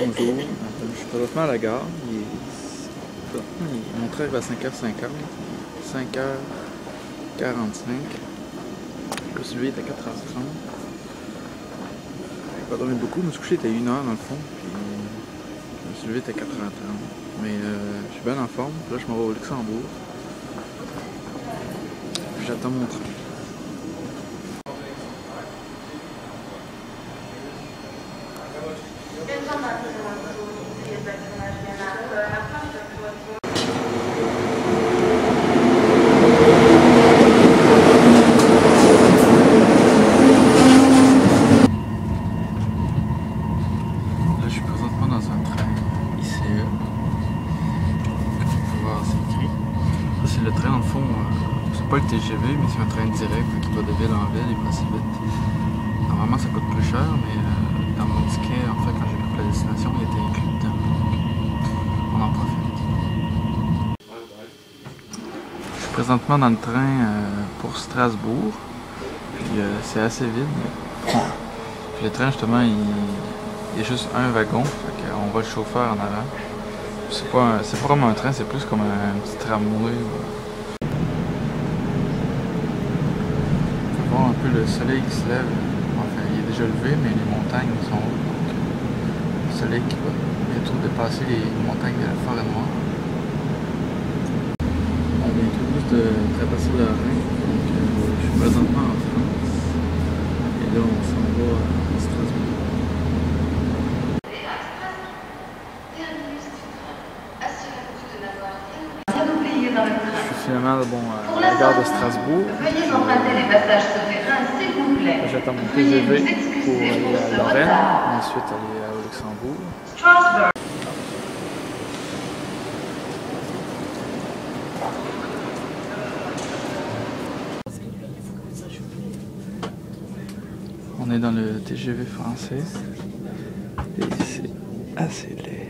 bonjour. Je suis présentement à la gare. Mon train arrive à 5h50. 5h45. Le suivi est à 4h30. J'ai pas dormi beaucoup. Je me suis couché, il était 1h dans le fond. Puis le suivi était à 4h30. Mais je suis bien en forme. Là, je m'en vais au Luxembourg. Puis j'attends mon train. Là, je suis présentement dans un train ICE. Comme vous pouvez voir, c'est écrit. Ça, c'est le train, dans le fond, c'est pas le TGV, mais c'est un train direct qui va de ville en ville, il va assez vite. Normalement, ça coûte plus cher, mais dans mon ticket, en fait, quand j'ai pris la destination, il était inclus dedans. Donc, on en profite. Je suis présentement dans le train pour Strasbourg. Puis c'est assez vide. Puis le train, justement, il y a juste un wagon. Fait qu'on voit le chauffeur en avant. C'est pas vraiment un train, c'est plus comme un petit tramway. On peut voir un peu le soleil qui se lève. Enfin, il est déjà levé, mais les montagnes sont hautes. Donc, le soleil qui va bientôt dépasser les montagnes de la forêt noire. On vient tout juste de traverser le Rhin. Donc, je suis présentement en France. Et là, on s'en va à Strasbourg. Je suis finalement à la gare de Strasbourg. Veuillez emprunter les passages souterrains, s'il vous plaît. J'attends mon TGV pour aller à Lorraine, ensuite aller au Luxembourg. Strasbourg. On est dans le TGV français et c'est assez laid.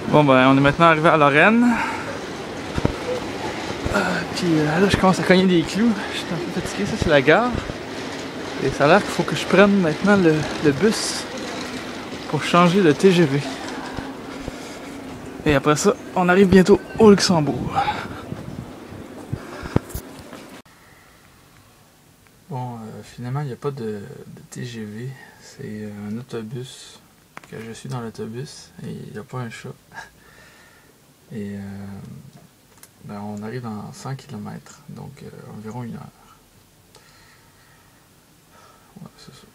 Bon ben on est maintenant arrivé à Lorraine. Puis là je commence à cogner des clous. Je suis un peu fatigué, ça c'est la gare. Et ça a l'air qu'il faut que je prenne maintenant le bus pour changer de TGV. Et après ça, on arrive bientôt au Luxembourg. Bon, finalement, il n'y a pas de TGV. C'est un autobus. Que je suis dans l'autobus et il n'y a pas un chat. Et ben, on arrive dans 100 km, donc environ 1 heure. Ouais, c'est ça.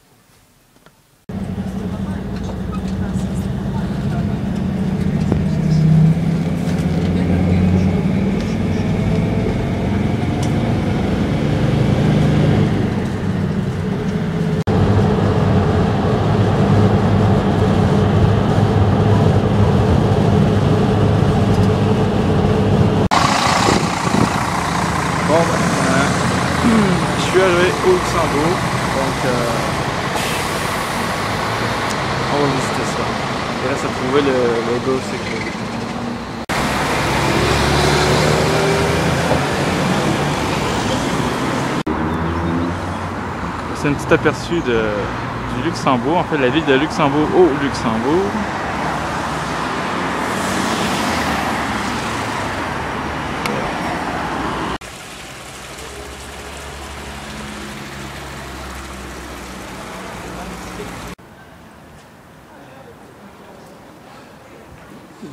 Bon, je suis arrivé au Luxembourg, donc on va visiter ça. Il reste à trouver le logo sécurité. C'est un petit aperçu du Luxembourg, en fait la ville de Luxembourg au Luxembourg.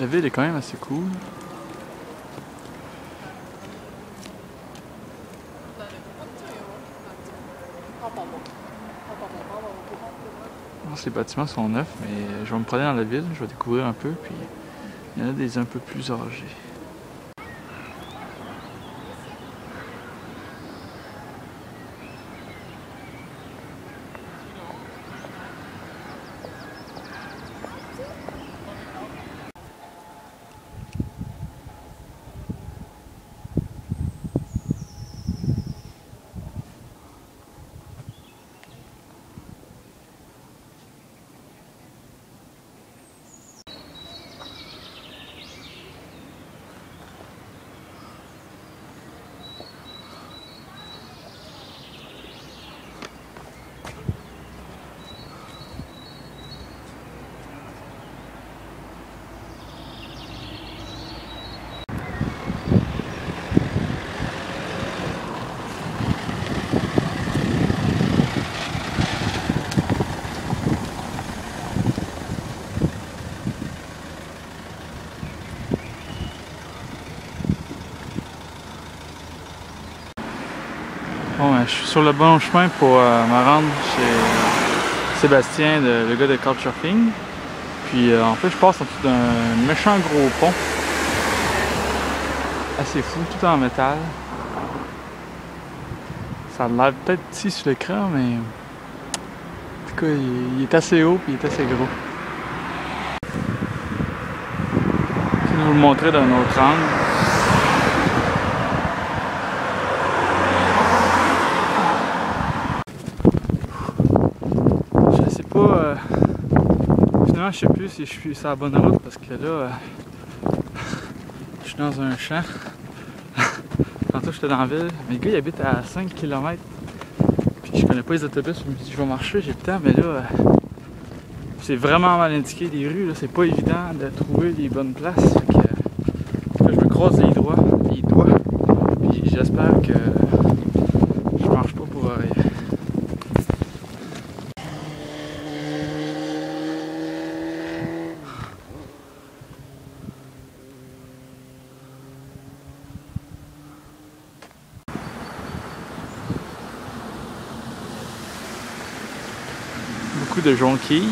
La ville est quand même assez cool. Les bâtiments sont neufs, mais je vais me promener dans la ville, je vais découvrir un peu, puis il y en a des un peu plus âgés. Je suis sur le bon chemin pour me rendre chez Sébastien, le gars de Couchsurfing. Puis en fait, je passe en dessous d'un méchant gros pont. Assez fou, tout en métal. Ça a l'air peut-être petit sur l'écran, mais en tout cas, il est assez haut et il est assez gros. Je vais vous le montrer d'un autre angle. Je sais pas. Finalement, je sais plus si je suis sur la bonne route parce que là, je suis dans un champ. Tantôt, j'étais dans la ville. Mais le gars, il habite à 5 km. Puis je connais pas les autobus. Je me dis, je vais marcher, j'ai le temps. Mais là, c'est vraiment mal indiqué les rues. C'est pas évident de trouver les bonnes places. Fait que, là, je me croise les doigts. Puis j'espère que je marche pas pour rien. Beaucoup de jonquilles.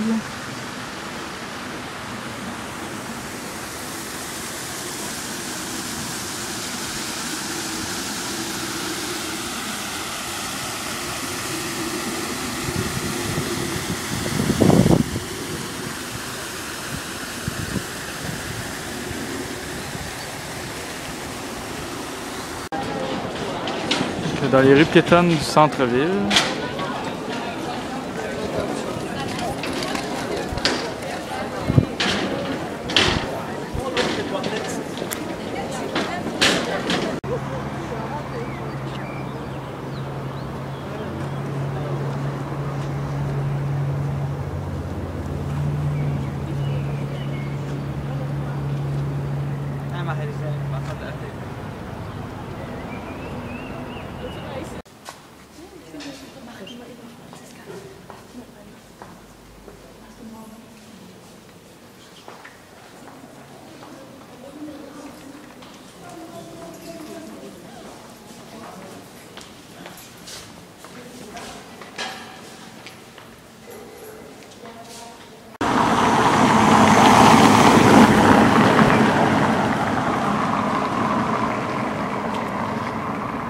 Dans les rues piétonnes du centre-ville.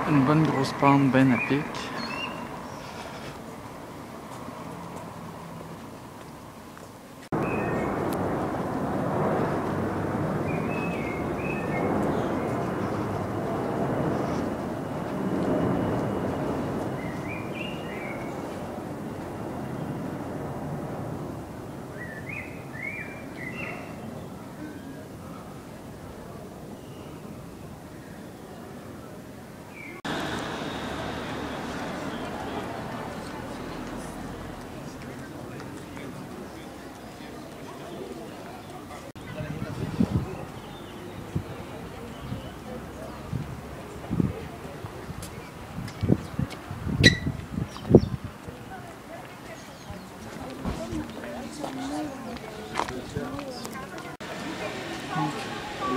Une bonne grosse pente bien à pic.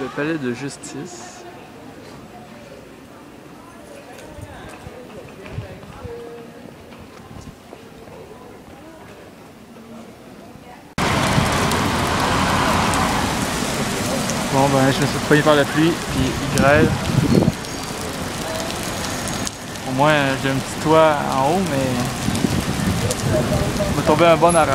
Le palais de justice. Bon ben je me suis pogné par la pluie puis il grêle. Au moins j'ai un petit toit en haut mais il m'a tombé un bon orage.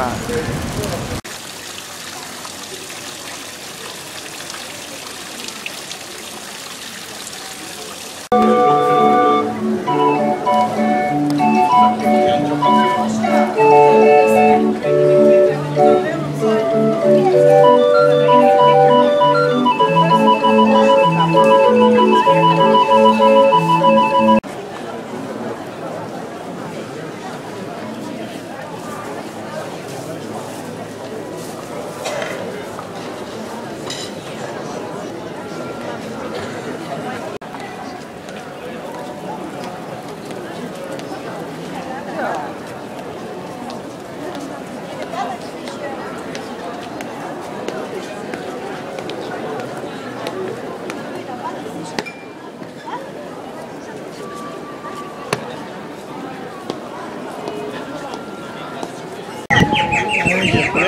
Là,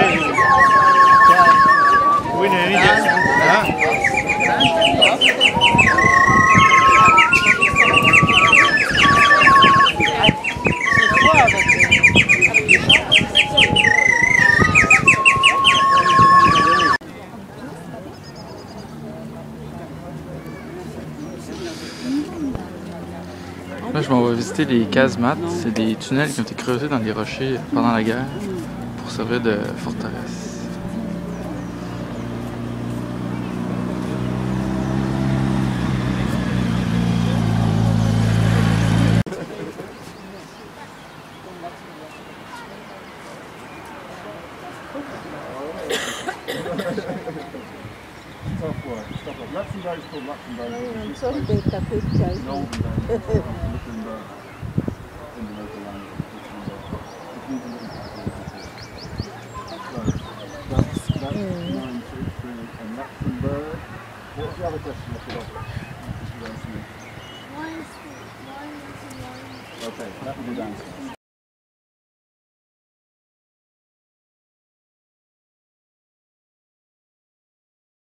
je m'en vais visiter les casemates. C'est des tunnels qui ont été creusés dans des rochers pendant la guerre pour servir de forteresse. Luxembourg is called Luxembourg. So they took pictures. No, Luxembourg in the local language. So that's 9, 2, 3, and Luxembourg. What was the other question I forgot? Okay, that will be down.